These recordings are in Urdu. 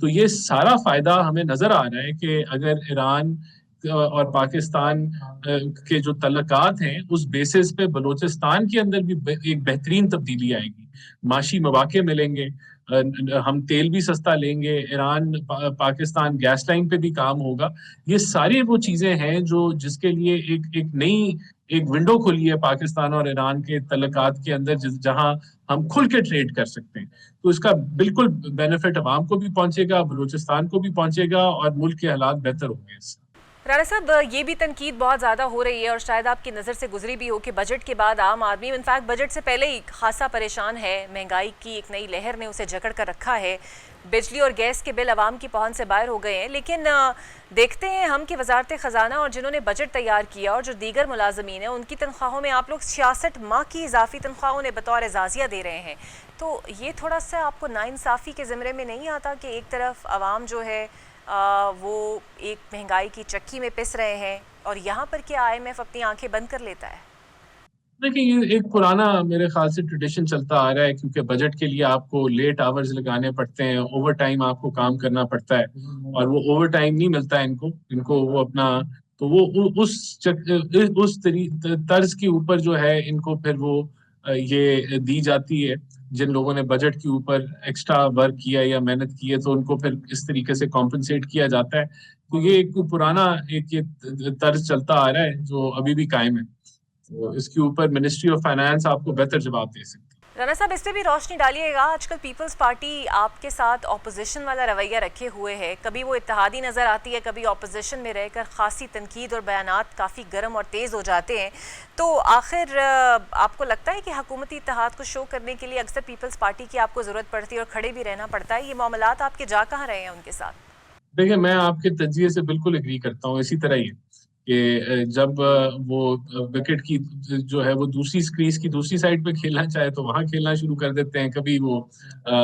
تو یہ سارا فائدہ ہمیں نظر آ رہا ہے کہ اگر ایران اور پاکستان کے جو تعلقات ہیں اس بیسس پہ بلوچستان کے اندر بھی ایک بہترین تبدیلی آئے گی، معاشی مواقع ملیں گے، ہم تیل بھی سستا لیں گے، ایران پاکستان گیس لائن پہ بھی کام ہوگا۔ یہ ساری وہ چیزیں ہیں جو جس کے لیے ایک نئی ایک ونڈو کھلی ہے پاکستان اور ایران کے تعلقات کے اندر، جہاں ہم کھل کے ٹریڈ کر سکتے ہیں۔ تو اس کا بالکل بینیفٹ عوام کو بھی پہنچے گا، بلوچستان کو بھی پہنچے گا، اور ملک کے حالات بہتر ہوں گے اس سے۔ رانا صاحب، یہ بھی تنقید بہت زیادہ ہو رہی ہے اور شاید آپ کی نظر سے گزری بھی ہو کہ بجٹ کے بعد عام آدمی، انفیکٹ بجٹ سے پہلے ہی خاصا پریشان ہے، مہنگائی کی ایک نئی لہر نے اسے جکڑ کر رکھا ہے، بجلی اور گیس کے بل عوام کی پہنچ سے باہر ہو گئے ہیں، لیکن دیکھتے ہیں ہم کہ وزارت خزانہ اور جنہوں نے بجٹ تیار کیا اور جو دیگر ملازمین ہیں ان کی تنخواہوں میں آپ لوگ 66 ماہ کی اضافی تنخواہوں نے بطور اعزازیہ دے رہے ہیں۔ تو یہ تھوڑا سا آپ کو ناانصافی کے زمرے میں نہیں آتا کہ ایک طرف عوام جو ہے وہ ایک مہنگائی کی چکی میں پس رہے ہیں اور یہاں پر کیا IMF اپنی آنکھیں بند کر لیتا ہے؟ دیکھیں، یہ ایک پرانا میرے خیال سے ٹریڈیشن چلتا آ رہا ہے، کیونکہ بجٹ کے لیے آپ کو لیٹ آورز لگانے پڑتے ہیں، اوور ٹائم آپ کو کام کرنا پڑتا ہے، اور وہ اوور ٹائم نہیں ملتا ہے ان کو وہ اپنا، تو وہ اس طرز کے اوپر جو ہے ان کو پھر وہ یہ دی جاتی ہے، جن لوگوں نے بجٹ کے اوپر ایکسٹرا ورک کیا یا محنت کی ہے تو ان کو پھر اس طریقے سے کمپنسیٹ کیا جاتا ہے۔ تو یہ ایک پرانا یہ طرز چلتا آ رہا ہے جو ابھی بھی قائم ہے، تو اس کے اوپر منسٹری آف فائنانس آپ کو بہتر جواب دے سکتی ہے۔ رانا صاحب، اس پہ بھی روشنی ڈالیے گا، آج کل پیپلز پارٹی آپ کے ساتھ اپوزیشن والا رویہ رکھے ہوئے ہے، کبھی وہ اتحادی نظر آتی ہے، کبھی اپوزیشن میں رہ کر خاصی تنقید اور بیانات کافی گرم اور تیز ہو جاتے ہیں، تو آخر آپ کو لگتا ہے کہ حکومتی اتحاد کو شو کرنے کے لیے اکثر پیپلز پارٹی کی آپ کو ضرورت پڑتی ہے اور کھڑے بھی رہنا پڑتا ہے؟ یہ معاملات آپ کے جا کہاں رہے ہیں ان کے ساتھ؟ دیکھیں، میں آپ کے تجزیے سے بالکل اگری کرتا ہوں، اسی طرح ہی ہے کہ جب وہ وکٹ کی جو ہے وہ دوسری سکریز کی دوسری سائڈ پہ کھیلنا چاہے تو وہاں کھیلنا شروع کر دیتے ہیں، کبھی وہ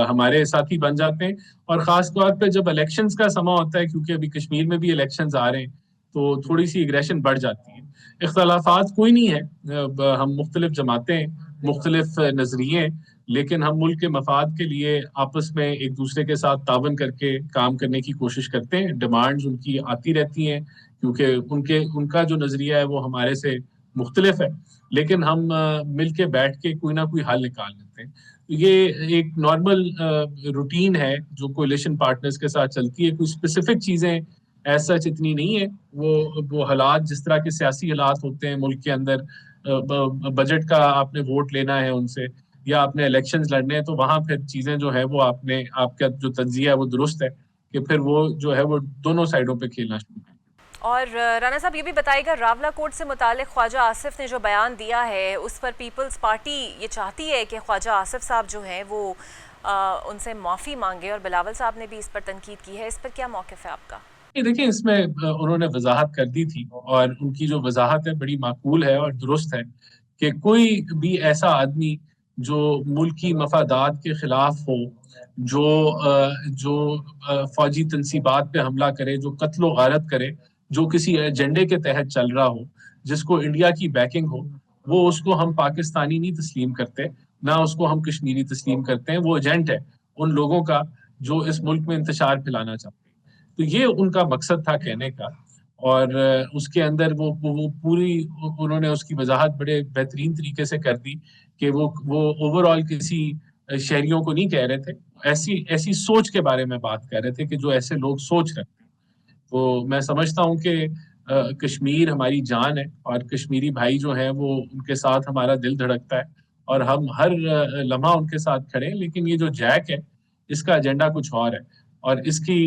ہمارے ساتھی بن جاتے ہیں، اور خاص طور پہ جب الیکشنز کا سما ہوتا ہے، کیونکہ ابھی کشمیر میں بھی الیکشنز آ رہے ہیں، تو تھوڑی سی اگریشن بڑھ جاتی ہے۔ اختلافات کوئی نہیں ہے، ہم مختلف جماعتیں، مختلف نظریے، لیکن ہم ملک کے مفاد کے لیے آپس میں ایک دوسرے کے ساتھ تعاون کر کے کام کرنے کی کوشش کرتے ہیں۔ ڈیمانڈز ان کی آتی رہتی ہیں، کیونکہ ان کا جو نظریہ ہے وہ ہمارے سے مختلف ہے، لیکن ہم مل کے بیٹھ کے کوئی نہ کوئی حل نکال لیتے ہیں۔ یہ ایک نارمل روٹین ہے جو کولیشن پارٹنرز کے ساتھ چلتی ہے، کوئی اسپیسیفک چیزیں ایسا اتنی نہیں ہے، وہ حالات جس طرح کے سیاسی حالات ہوتے ہیں ملک کے اندر، بجٹ کا آپ نے ووٹ لینا ہے ان سے، یا آپ نے الیکشنز لڑنے ہیں، تو وہاں پھر چیزیں جو ہے وہ آپ کا جو تجزیہ ہے وہ درست ہے کہ پھر وہ جو ہے وہ دونوں سائڈوں پہ کھیلنا شروع کریں۔ اور رانا صاحب، یہ بھی بتائے گا، راولا کوٹ سے متعلق خواجہ آصف نے جو بیان دیا ہے اس پر پیپلز پارٹی یہ چاہتی ہے کہ خواجہ آصف صاحب جو ہیں وہ ان سے معافی مانگے، اور بلاول صاحب نے بھی اس پر تنقید کی ہے، اس پر کیا موقف ہے آپ کا؟ دیکھیں، اس میں انہوں نے وضاحت کر دی تھی، اور ان کی جو وضاحت ہے بڑی معقول ہے اور درست ہے، کہ کوئی بھی ایسا آدمی جو ملکی مفادات کے خلاف ہو، جو فوجی تنصیبات پہ حملہ کرے، جو قتل و غارت کرے، جو کسی ایجنڈے کے تحت چل رہا ہو، جس کو انڈیا کی بیکنگ ہو، وہ اس کو ہم پاکستانی نہیں تسلیم کرتے، نہ اس کو ہم کشمیری تسلیم کرتے ہیں۔ وہ ایجنٹ ہے ان لوگوں کا جو اس ملک میں انتشار پھیلانا چاہتے ہیں۔ تو یہ ان کا مقصد تھا کہنے کا، اور اس کے اندر وہ پوری انہوں نے اس کی وضاحت بڑے بہترین طریقے سے کر دی کہ وہ اوور آل کسی شہریوں کو نہیں کہہ رہے تھے، ایسی سوچ کے بارے میں بات کر رہے تھے کہ جو ایسے لوگ سوچ رکھتے ہیں۔ تو میں سمجھتا ہوں کہ کشمیر ہماری جان ہے، اور کشمیری بھائی جو ہیں وہ ان کے ساتھ ہمارا دل دھڑکتا ہے، اور ہم ہر لمحہ ان کے ساتھ کھڑے ہیں، لیکن یہ جو جیک ہے اس کا ایجنڈا کچھ اور ہے، اور اس کی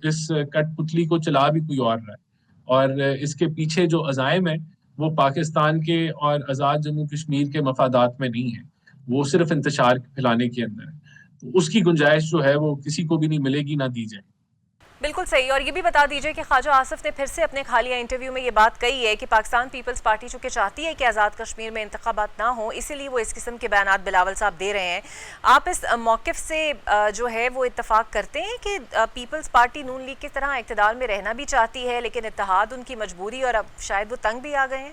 اس کٹ پتلی کو چلا بھی کوئی اور رہا ہے، اور اس کے پیچھے جو عزائم ہے وہ پاکستان کے اور آزاد جموں کشمیر کے مفادات میں نہیں ہے، وہ صرف انتشار پھیلانے کے اندر ہے۔ تو اس کی گنجائش جو ہے وہ کسی کو بھی نہیں ملے گی، نہ دی جائے۔ بالکل صحیح، اور یہ بھی بتا دیجئے کہ خواجہ آصف نے پھر سے اپنے حالیہ انٹرویو میں یہ بات کہی ہے کہ پاکستان پیپلز پارٹی چونکہ چاہتی ہے کہ آزاد کشمیر میں انتخابات نہ ہوں، اسی لیے وہ اس قسم کے بیانات بلاول صاحب دے رہے ہیں۔ آپ اس موقف سے جو ہے وہ اتفاق کرتے ہیں کہ پیپلز پارٹی نون لیگ کی طرح اقتدار میں رہنا بھی چاہتی ہے، لیکن اتحاد ان کی مجبوری اور اب شاید وہ تنگ بھی آ گئے ہیں؟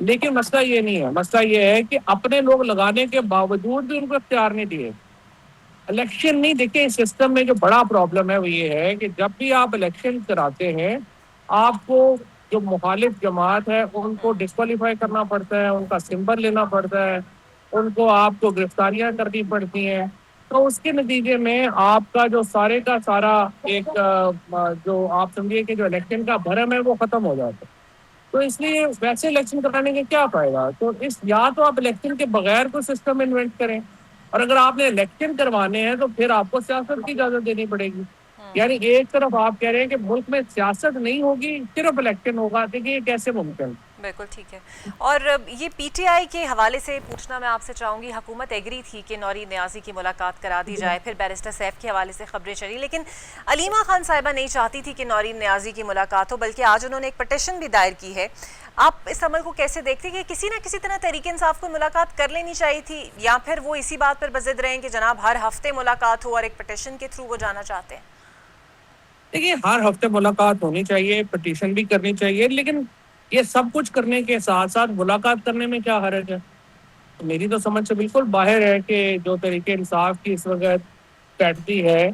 لیکن مسئلہ یہ نہیں ہے، مسئلہ یہ ہے کہ اپنے لوگ لگانے کے باوجود بھی ان کو اختیار نہیں دیے. الیکشن نہیں، دیکھیں سسٹم میں جو بڑا پرابلم ہے وہ یہ ہے کہ جب بھی آپ الیکشن کراتے ہیں آپ کو جو مخالف جماعت ہے ان کو ڈسکوالیفائی کرنا پڑتا ہے، ان کا سمبل لینا پڑتا ہے، ان کو آپ کو گرفتاریاں کرنی پڑتی ہیں. تو اس کے نتیجے میں آپ کا جو سارے کا سارا ایک جو آپ سمجھیے کہ جو الیکشن کا بھرم ہے وہ ختم ہو جاتا ہے. تو اس لیے ویسے الیکشن کرانے کے کیا فائدہ؟ تو یا تو آپ الیکشن کے بغیر کوئی سسٹم انوینٹ کریں، اور اگر آپ نے الیکشن کروانے ہیں تو پھر آپ کو سیاست کی اجازت دینی پڑے گی. یعنی ایک طرف آپ کہہ رہے ہیں کہ ملک میں سیاست نہیں ہوگی، صرف الیکشن ہوگا. دیکھیے یہ کیسے ممکن؟ بالکل ٹھیک ہے. اور یہ پی ٹی آئی کے حوالے سے پوچھنا میں آپ سے چاہوں گی، حکومت ایگری تھی کہ نوری نیازی کی ملاقات کرا دی جائے، پھر بیرسٹر سیف کے حوالے سے خبریں چلی، لیکن علیمہ خان صاحبہ نہیں چاہتی تھی کہ نوری نیازی کی ملاقات ہو، بلکہ آج انہوں نے ایک پٹیشن بھی دائر کی ہے. آپ اس عمل کو کیسے دیکھتے کہ کسی نہ کسی طرح تحریک انصاف کو ملاقات کر لینی چاہیے تھی، یا پھر وہ اسی بات پر بضد رہیں کہ جناب ہر ہفتے ملاقات ہو اور ایک پٹیشن کے تھرو وہ جانا چاہتے ہیں؟ دیکھیے ہر ہفتے ملاقات ہونی چاہیے، پٹیشن بھی کرنی چاہیے، لیکن یہ سب کچھ کرنے کے ساتھ ساتھ ملاقات کرنے میں کیا حرج ہے؟ میری تو سمجھ سے بالکل باہر ہے کہ جو تحریک انصاف کی اس وقت اسٹریٹجی ہے،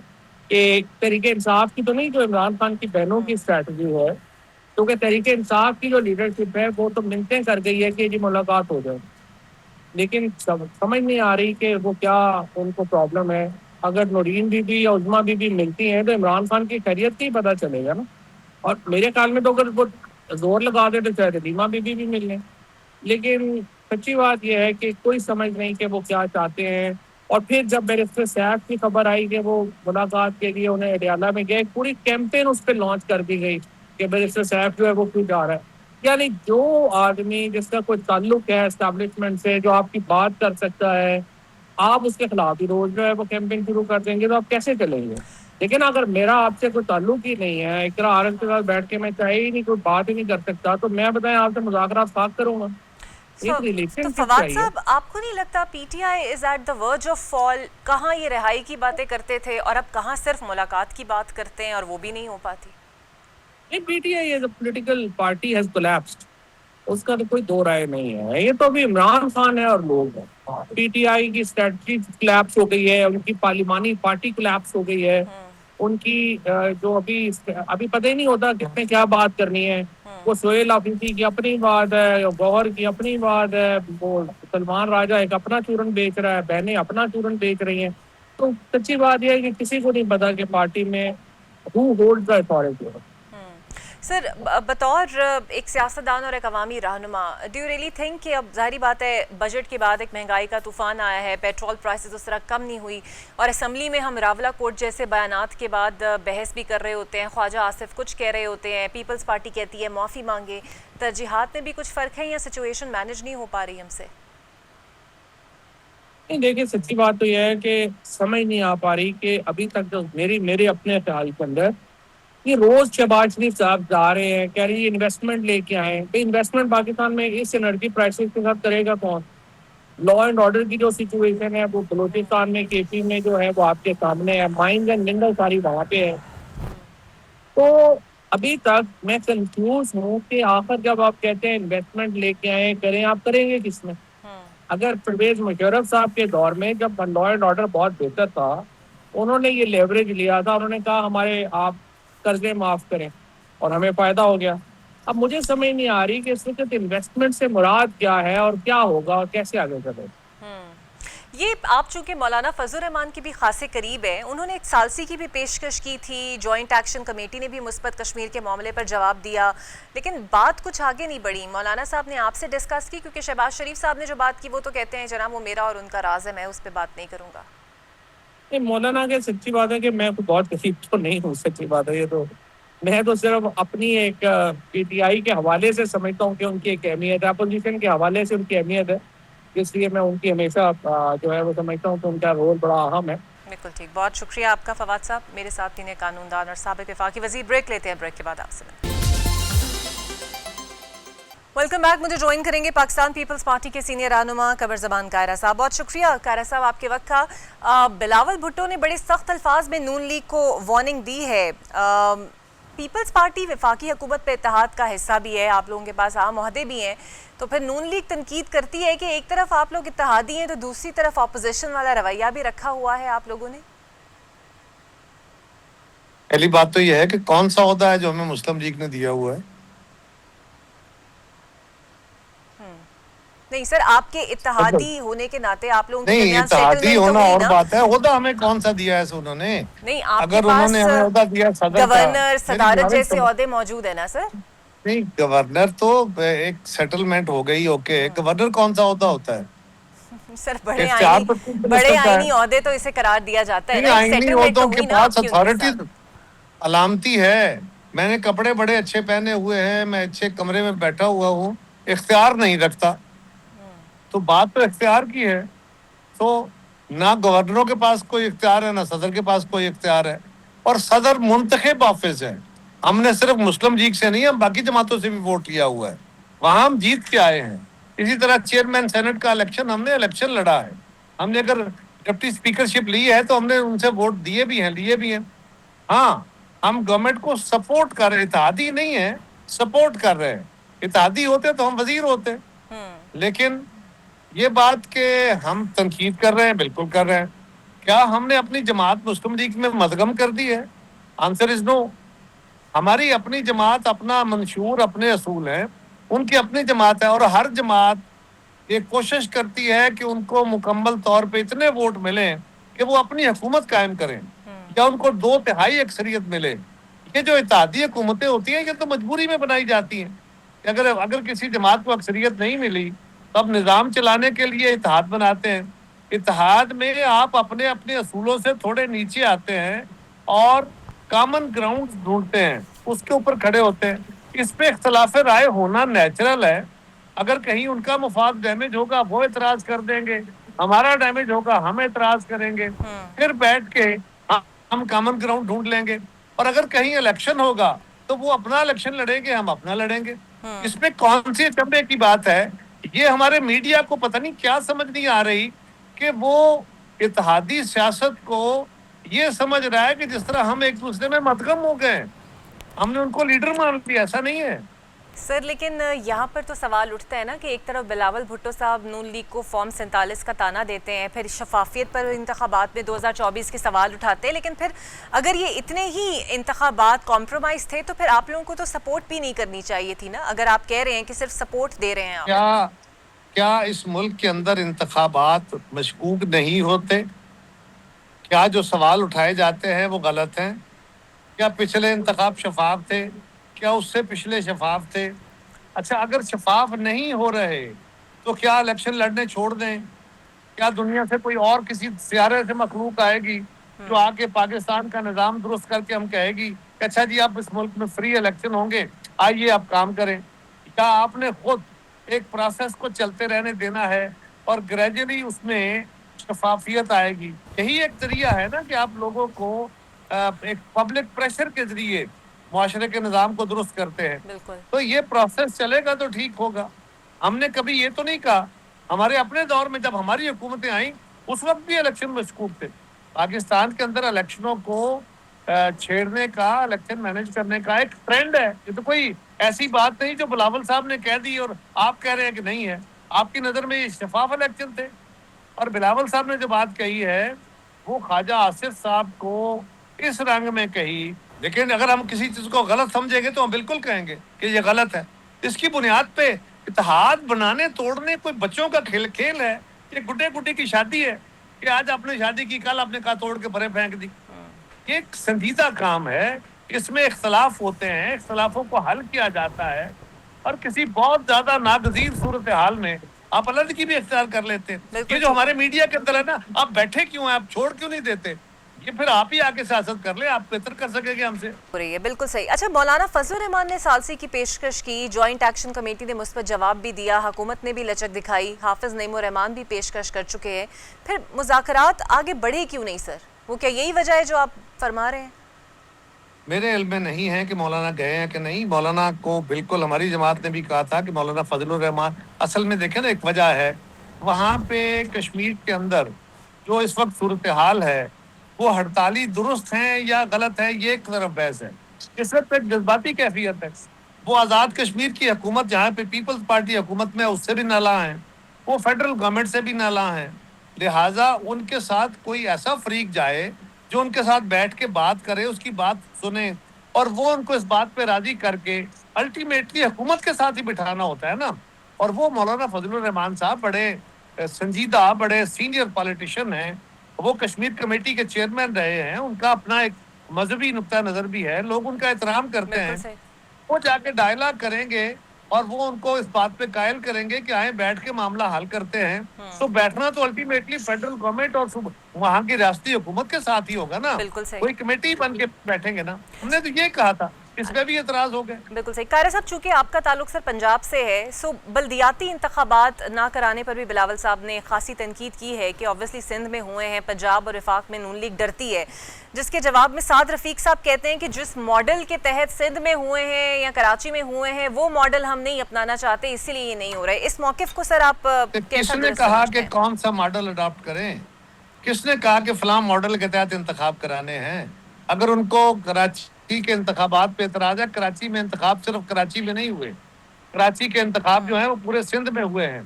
کہ تحریک انصاف کی تو نہیں، جو عمران خان کی بہنوں کی اسٹریٹجی ہے، کیونکہ تحریک انصاف کی جو لیڈرشپ ہے وہ تو منتیں کر گئی ہے کہ جی ملاقات ہو جائے، لیکن سمجھ نہیں آ رہی کہ وہ کیا ان کو پرابلم ہے. اگر نورین بی بی یا عظمیٰ بی بی ملتی ہیں تو عمران خان کی خیریت کا ہی پتہ چلے گا نا. اور میرے خیال میں تو اگر وہ زور لگا دے تو شاید علیمہ بی بی بھی مل لیں. لیکن سچی بات یہ ہے کہ کوئی سمجھ نہیں کہ وہ کیا چاہتے ہیں. اور پھر جب بیرسٹر سیف کی خبر آئی کہ وہ ملاقات کے لیے انہیں اڈیالہ میں گئے، پوری کیمپین اس پہ لانچ کر دی گئی کہ بیرسٹر سیف جو ہے وہ کیوں جا رہا ہے. یعنی جو آدمی جس کا کوئی تعلق ہے اسٹیبلشمنٹ سے، جو آپ کی بات کر سکتا ہے، آپ اس کے خلاف ہی روز جو ہے وہ کیمپین شروع کر دیں گے تو آپ کیسے چلیں گے؟ لیکن اگر میرا آپ سے کوئی تعلق ہی نہیں ہے، ایک طرح آرن کے ساتھ بیٹھ کے میں چاہے ہی نہیں، کوئی بات ہی نہیں کر سکتا، تو میں بتائیں آپ سے مذاکرات خاک کروں گا؟ ایک تو ریلیشن شپ فواد چاہیے. صاحب، آپ کو نہیں لگتا P T I is at the verge of fall? کہاں یہ رہائی کی باتیں کرتے تھے اور اب کہاں صرف ملاقات کی بات کرتے ہیں اور وہ بھی نہیں ہو پاتی؟ P T I is a political party has collapsed, اس کا تو کوئی دو رائے نہیں ہے. یہ تو ابھی عمران خان ہے اور لوگ ہیں. پی ٹی آئی کی اسٹریٹجی کولیپس ہو گئی ہے، ان کی پارلیمانی پارٹی کولیپس ہو گئی ہے، ان کی جو ابھی پتہ ہی نہیں ہوتا کس نے کیا بات کرنی ہے. وہ سہیل آفریدی کی اپنی بات ہے، گوہر کی اپنی بات ہے، وہ سلمان راجہ ایک اپنا چورن بیچ رہا ہے، بہنیں اپنا چورن بیچ رہی ہیں. تو سچی بات یہ ہے کہ کسی کو نہیں پتا کہ پارٹی میں who holds the authority. سر، بطور ایک سیاستدان اور ایک عوامی رہنما، ڈو یو ریئلی تھنک کہ اب ظاہری بات ہے بجٹ کے بعد ایک مہنگائی کا طوفان آیا ہے، پیٹرول پرائسز اس طرح کم نہیں ہوئی، اور اسمبلی میں ہم راولہ کوٹ جیسے بیانات کے بعد بحث بھی کر رہے ہوتے ہیں، خواجہ آصف کچھ کہہ رہے ہوتے ہیں، پیپلز پارٹی کہتی ہے معافی مانگے، ترجیحات میں بھی کچھ فرق ہے یا سچویشن مینج نہیں ہو پا رہی ہم سے؟ نہیں دیکھیں، سچی بات تو یہ ہے کہ سمجھ نہیں آ پا رہی کہ ابھی تک جو میرے اپنے خیال کے اندر یہ روز شہباز شریف صاحب جا رہے ہیں، کہہ رہی ہے انویسٹمنٹ لے کے آئے. انویسٹمنٹ پاکستان میں اس انرجی پرائسز کے ساتھ کرے گا کون؟ لا اینڈ آرڈر کی جو سچویشن ہے وہ بلوچستان میں، کے پی میں جو ہے وہ آپ کے سامنے ہے. مائنز اینڈ منرل ساری وہاں پہ ہے. تو ابھی تک میں کنفیوز ہوں کہ آخر جب آپ کہتے ہیں انویسٹمنٹ لے کے آئے کریں، آپ کریں گے کس میں؟ اگر پرویز مشرف صاحب کے دور میں جب لا اینڈ آرڈر بہت بہتر تھا، انہوں نے یہ لیوریج لیا تھا، انہوں نے کہا ہمارے آپ قرضے معاف کریں اور ہمیں فائدہ ہو گیا. اب مجھے سمجھ نہیں آ رہی کہ اس وقت انویسٹمنٹ سے مراد کیا ہے اور کیا ہوگا اور کیسے آگے چلے. یہ آپ چونکہ مولانا فضل الرحمان کی بھی خاصے قریب ہیں، انہوں نے ایک ثالثی کی بھی پیشکش کی تھی، جوائنٹ ایکشن کمیٹی نے بھی مثبت کشمیر کے معاملے پر جواب دیا، لیکن بات کچھ آگے نہیں بڑھی. مولانا صاحب نے آپ سے ڈسکس کی؟ کیونکہ شہباز شریف صاحب نے جو بات کی وہ تو کہتے ہیں جناب وہ میرا اور ان کا راز ہے، میں اس پہ بات نہیں کروں گا. مولانا کے سچی بات ہے کہ میں بہت قریب تو نہیں ہوں. سچی بات ہے، یہ تو میں تو صرف اپنی ایک پی ٹی آئی کے حوالے سے سمجھتا ہوں کہ ان کی ایک اہمیت ہے، اپوزیشن کے حوالے سے ان کی اہمیت ہے، اس لیے میں ان کی ہمیشہ جو ہے وہ سمجھتا ہوں کہ ان کا رول بڑا اہم ہے. بالکل ٹھیک، بہت شکریہ آپ کا فواد صاحب. میرے ساتھ تین قانون دان اور سابق وفاقی وزیر. بریک لیتے ہیں، بریک کے بعد آپ سے ملیں. Welcome back. مجھے جوائن کریں گے پاکستان پیپلز پارٹی کے سینئر رہنما قمر زمان قاہرہ صاحب. بہت شکریہ قاہرہ صاحب آپ کے وقت کا. بلاول بھٹو نے بڑے سخت الفاظ میں نون لیگ کو وارننگ دی ہے. پیپلز پارٹی وفاقی حکومت پہ اتحاد کا حصہ بھی ہے, آپ لوگوں کے پاس عام عہدے بھی ہیں, تو پھر نون لیگ تنقید کرتی ہے کہ ایک طرف آپ لوگ اتحادی ہیں تو دوسری طرف اپوزیشن والا رویہ بھی رکھا ہوا ہے آپ لوگوں نے. پہلی بات تو یہ ہے کہ کون سا عہدہ ہے جو ہمیں مسلم لیگ نے دیا ہوا ہے؟ نہیں سر, آپ کے اتحادی ہونے کے ناطے آپ لوگوں کے نہیں, درمیان اتحادی سیٹلمنٹ تو ہونا ہوئی اور نا. بات ہے. عہدہ ہمیں کون سا دیا ہے انہوں نے؟ نہیں, آپ کے اگر انہوں پاس نے ہمیں عہدہ دیا صدر کا, گورنر, صدارت میری جیسے عہدے موجود ہیں نا سر. نہیں, گورنر تو ایک سیٹلمنٹ ہو گئی. اوکے, گورنر کون سا عہدہ ہوتا ہے؟ سر بڑے اختیار تو چیف منسٹر کا ہے. آئینی عہدے تو اسے قرار دیا جاتا ہے نہیں, نا, ایک آئینی سیٹلمنٹ تو عہدوں ہوئی کے نا آپ پاس کی ان کے اتھارٹی ساتھ. علامتی ہے. میں نے کپڑے بڑے اچھے پہنے ہوئے ہیں, میں اچھے کمرے میں بیٹھا ہوا ہوں, اختیار نہیں رکھتا. تو بات تو اختیار کی ہے. تو نہ گورنروں کے پاس کوئی اختیار ہے, نہ صدر کے پاس کوئی اختیار ہے. اور صدر منتخب آفس ہے. ہم نے صرف مسلم لیگ سے نہیں, ہم باقی جماعتوں سے بھی ووٹ لیا ہوا ہے. وہاں ہم جیت کے آئے ہیں. اسی طرح چیئرمین سینٹ کا الیکشن ہم نے الیکشن لڑا ہے. ہم نے اگر ڈپٹی اسپیکرشپ لی ہے تو ہم نے ان سے ووٹ دیے بھی ہیں, لیے بھی ہیں. ہاں, ہم گورنمنٹ کو سپورٹ کر رہے, اتحادی نہیں ہے, سپورٹ کر رہے ہیں. اتحادی ہوتے تو ہم وزیر ہوتے. لیکن یہ بات کہ ہم تنقید کر رہے ہیں, بالکل کر رہے ہیں. کیا ہم نے اپنی جماعت مسلم لیگ میں مدغم کر دی ہے؟ آنسر از نو. ہماری اپنی جماعت, اپنا منشور, اپنے اصول ہیں. ان کی اپنی جماعت ہے, اور ہر جماعت یہ کوشش کرتی ہے کہ ان کو مکمل طور پہ اتنے ووٹ ملیں کہ وہ اپنی حکومت قائم کریں, یا ان کو 2/3 اکثریت ملے. یہ جو اتحادی حکومتیں ہوتی ہیں, یہ تو مجبوری میں بنائی جاتی ہیں. کہ اگر کسی جماعت کو اکثریت نہیں ملی تو اب نظام چلانے کے لیے اتحاد بناتے ہیں. اتحاد میں آپ اپنے اپنے اصولوں سے تھوڑے نیچے آتے ہیں اور کامن گراؤنڈ ڈھونڈتے ہیں, اس کے اوپر کھڑے ہوتے ہیں. اس پہ اختلاف رائے ہونا نیچرل ہے. اگر کہیں ان کا مفاد ڈیمیج ہوگا وہ اعتراض کر دیں گے, ہمارا ڈیمیج ہوگا ہم اعتراض کریں گے, پھر بیٹھ کے ہم کامن گراؤنڈ ڈھونڈ لیں گے. اور اگر کہیں الیکشن ہوگا تو وہ اپنا الیکشن لڑیں گے, ہم اپنا لڑیں گے. اس میں کون سی چمبے کی بات ہے؟ یہ ہمارے میڈیا کو پتہ نہیں کیا سمجھ نہیں آ رہی کہ وہ اتحادی سیاست کو یہ سمجھ رہا ہے کہ جس طرح ہم ایک دوسرے میں مدغم ہو گئے, ہم نے ان کو لیڈر مان لیا. ایسا نہیں ہے سر, لیکن یہاں پر تو سوال اٹھتا ہے نا کہ ایک طرف بلاول بھٹو صاحب نون لیگ کو فارم 47 کا تانا دیتے ہیں, پھر شفافیت پر انتخابات میں 2024 کے سوال اٹھاتے ہیں, لیکن پھر اگر یہ اتنے ہی انتخابات کمپرومائز تھے تو پھر آپ لوگوں کو تو سپورٹ بھی نہیں کرنی چاہیے تھی نا, اگر آپ کہہ رہے ہیں کہ صرف سپورٹ دے رہے ہیں آپ. کیا اس ملک کے اندر انتخابات مشکوک نہیں ہوتے؟ کیا جو سوال اٹھائے جاتے ہیں وہ غلط ہیں؟ کیا پچھلے انتخاب شفاف تھے؟ کیا اس سے پچھلے شفاف تھے؟ اچھا, اگر شفاف نہیں ہو رہے تو کیا الیکشن لڑنے چھوڑ دیں؟ کیا دنیا سے کوئی اور کسی سیارے سے مخلوق آئے گی جو آ کے پاکستان کا نظام درست کر کے ہم کہے گی کہ اچھا جی آپ اس ملک میں فری الیکشن ہوں گے, آئیے آپ کام کریں؟ کیا آپ نے خود ایک پروسیس کو چلتے رہنے دینا ہے اور گریجولی اس میں شفافیت آئے گی؟ یہی ایک ذریعہ ہے نا کہ آپ لوگوں کو ایک پبلک پریشر کے ذریعے معاشرے کے نظام کو درست کرتے ہیں. بالکل. تو یہ پروسیس چلے گا تو ٹھیک ہوگا. ہم نے کبھی یہ تو نہیں کہا, ہمارے اپنے دور میں جب ہماری حکومتیں آئیں اس وقت بھی الیکشن مشکوک تھے. پاکستان کے اندر الیکشنوں کو چھیڑنے کا, الیکشن مینج کرنے کا ایک ٹرینڈ ہے. یہ تو کوئی ایسی بات نہیں جو بلاول صاحب نے کہہ دی اور آپ کہہ رہے ہیں کہ نہیں ہے. آپ کی نظر میں یہ شفاف الیکشن تھے. اور بلاول صاحب نے جو بات کہی ہے وہ خواجہ آصف صاحب کو اس رنگ میں کہی, لیکن اگر ہم کسی چیز کو غلط سمجھیں گے تو ہم بالکل کہیں گے کہ یہ غلط ہے. اس کی بنیاد پہ اتحاد بنانے توڑنے کوئی بچوں کا کھیل ہے, یہ گڈے گڈی کی شادی ہے کہ آج آپ نے شادی کی, کل آپ نے کہا توڑ کے پرے پھینک دی. یہ ایک سنجیدہ کام ہے, اس میں اختلاف ہوتے ہیں, اختلافوں کو حل کیا جاتا ہے, اور کسی بہت زیادہ ناگزیر صورتحال میں آپ علیحدگی بھی اختیار کر لیتے ہیں. یہ جو ہمارے میڈیا کے اندر ہے نا, آپ بیٹھے کیوں ہیں, آپ چھوڑ کیوں نہیں دیتے؟ یہ پھر آپ ہی آگے سیاست کر لیں, آپ بہتر کر سکیں گے ہم سے. بالکل صحیح. اچھا, مولانا فضل الرحمان نے ثالثی کی پیشکش کی, جوائنٹ ایکشن کمیٹی نے مثبت جواب بھی دیا, حکومت نے بھی لچک دکھائی, حافظ نعیم الرحمان بھی پیشکش کر چکے ہیں, پھر مذاکرات آگے بڑھے کیوں نہیں سر؟ وہ کیا یہی وجہ ہے جو آپ فرما رہے ہیں؟ میرے علم میں نہیں ہے کہ مولانا گئے ہیں کہ نہیں. مولانا کو بالکل ہماری جماعت نے بھی کہا تھا کہ مولانا فضل الرحمان, اصل میں دیکھیں نا ایک وجہ ہے, وہاں پہ کشمیر کے اندر جو اس وقت صورتحال ہے وہ ہڑتالی درست ہیں یا غلط ہے, یہ ایک طرف بحث ہے. اس وقت ایک جذباتی کیفیت ہے. وہ آزاد کشمیر کی حکومت جہاں پہ پیپلز پارٹی حکومت میں اس سے بھی نالاں ہیں, وہ فیڈرل گورنمنٹ سے بھی نالاں ہیں. لہٰذا ان کے ساتھ کوئی ایسا فریق جائے جو ان کے ساتھ بیٹھ کے بات کرے, اس کی بات سنے, اور وہ ان کو اس بات پہ راضی کر کے الٹیمیٹلی حکومت کے ساتھ ہی بٹھانا ہوتا ہے نا. اور وہ مولانا فضل الرحمان صاحب بڑے سنجیدہ, بڑے سینئر پالیٹیشین ہیں, وہ کشمیر کمیٹی کے چیئرمین رہے ہیں, ان کا اپنا ایک مذہبی نقطہ نظر بھی ہے, لوگ ان کا احترام کرتے ہیں. بالکل صحیح. وہ جا کے ڈائلاگ کریں گے اور وہ ان کو اس بات پہ قائل کریں گے کہ آئیں بیٹھ کے معاملہ حل کرتے ہیں. تو بیٹھنا تو الٹیمیٹلی فیڈرل گورنمنٹ اور وہاں کی ریاستی حکومت کے ساتھ ہی ہوگا نا. بالکل صحیح. کوئی کمیٹی بن کے بیٹھیں گے نا. ہم نے تو یہ کہا تھا, اس پہ بھی اعتراض ہو گئے. بالکل صحیح. قاری صاحب, چونکہ آپ کا تعلق سر پنجاب سے ہے, سو بلدیاتی انتخابات نہ کرانے پر بھی بلاول صاحب نے خاصی تنقید کی ہے کہ اوبویسلی سندھ میں ہوئے ہیں, پنجاب اور وفاق میں نون لیگ ڈرتی ہے, جس کے جواب میں سعد رفیق صاحب کہتے ہیں کہ جس ماڈل کے تحت سندھ میں ہوئے ہیں یا کراچی میں ہوئے ہیں وہ ماڈل ہم نہیں اپنانا چاہتے, اسی لیے یہ نہیں ہو رہا ہے. اس موقف کو سر آپ کس نے کہا کہ کون سا ماڈل اڈاپٹ کریں؟ کس نے کہا کہ فلاں ماڈل کے تحت انتخاب کرانے ہیں؟ اگر ان کو کراچی کے انتخابات پہ اعتراض ہے, کراچی میں انتخاب صرف کراچی میں نہیں ہوئے, کراچی کے انتخاب جو ہیں وہ پورے سندھ میں ہوئے ہیں.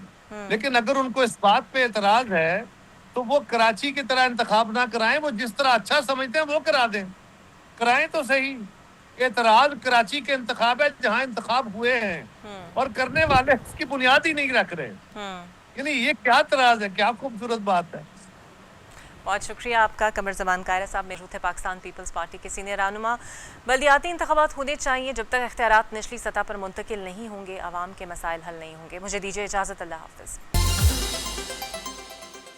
لیکن اگر ان کو اس بات پہ اعتراض ہے تو وہ کراچی کی طرح انتخاب نہ کرائیں, وہ جس طرح اچھا سمجھتے ہیں وہ کرا دیں, کرائیں تو صحیح. اعتراض کراچی کے انتخاب ہے جہاں انتخاب ہوئے ہیں, اور کرنے والے اس کی بنیاد ہی نہیں رکھ رہے. یعنی یہ کیا اعتراض ہے, کیا خوبصورت بات ہے. بہت شکریہ آپ کا. قمر زمان قائرہ صاحب موجود تھے, پاکستان پیپلز پارٹی کے سینئر رہنما. بلدیاتی انتخابات ہونے چاہیے, جب تک اختیارات نچلی سطح پر منتقل نہیں ہوں گے عوام کے مسائل حل نہیں ہوں گے. مجھے دیجیے اجازت, اللہ حافظ.